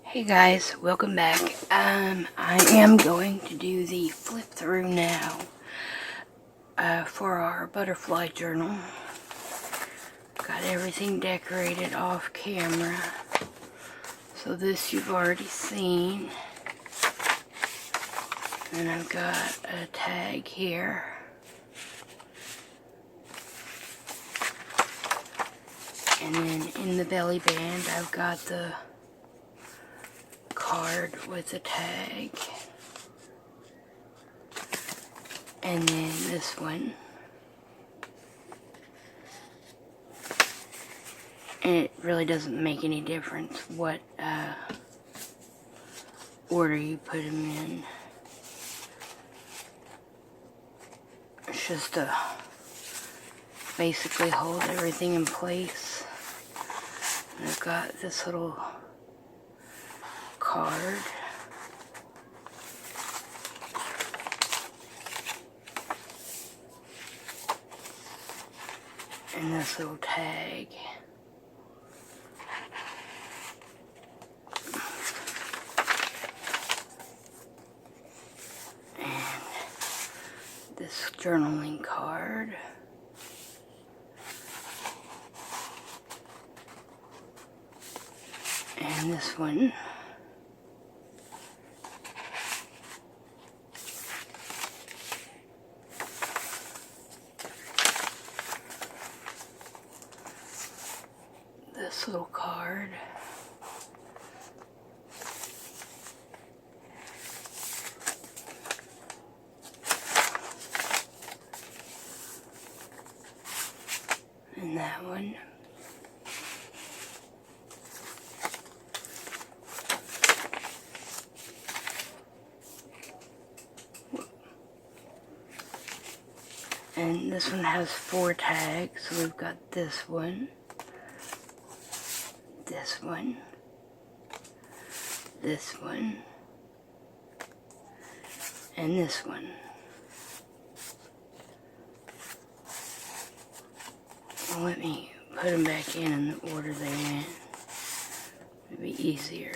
Hey guys, welcome back. I am going to do the flip through now for our butterfly journal. Got everything decorated off camera. So this you've already seen. And I've got a tag here. And then in the belly band I've got the card with a tag, and then this one, and it really doesn't make any difference what order you put them in. It's just to basically hold everything in place. And I've got this little card. And this little tag. And this journaling card. And this one. This little card. And that one. And this one has 4 tags, so we've got this one. This one, this one, and this one. Well, let me put them back in the order they went. It'll be easier.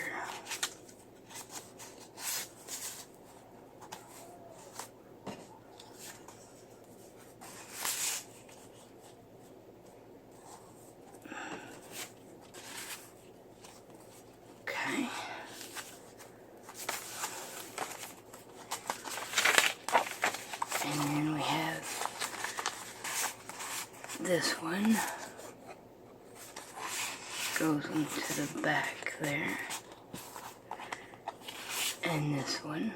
And then we have this one, goes into the back there, and this one,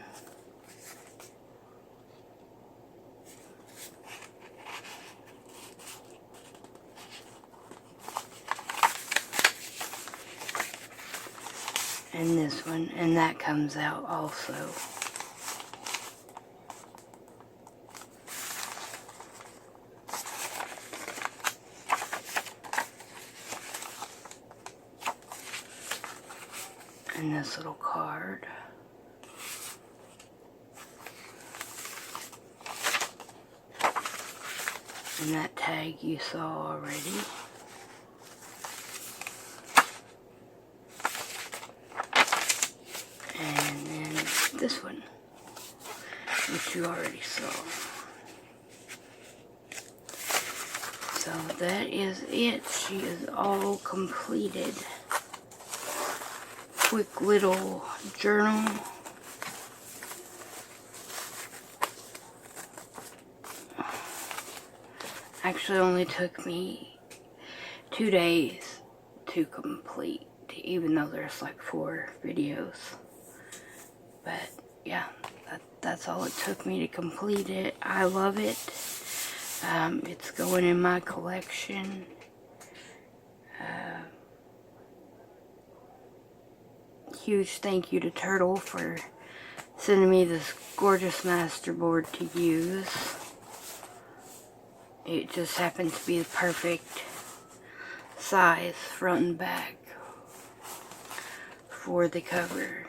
and this one, and that comes out also. And this little card. And that tag you saw already. And then this one, which you already saw. So that is it. She is all completed. Quick little journal. Actually only took me 2 days to complete, even though there's like 4 videos. But yeah, that's all it took me to complete it. I love it. It's going in my collection. Huge thank you to Turtle for sending me this gorgeous masterboard to use. It just happens to be the perfect size, front and back, for the cover.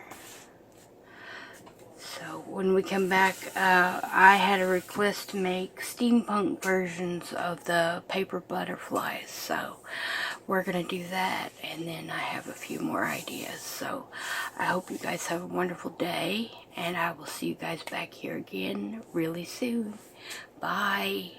So when we come back, I had a request to make steampunk versions of the paper butterflies. So we're gonna do that, and then I have a few more ideas. So I hope you guys have a wonderful day, and I will see you guys back here again really soon. Bye.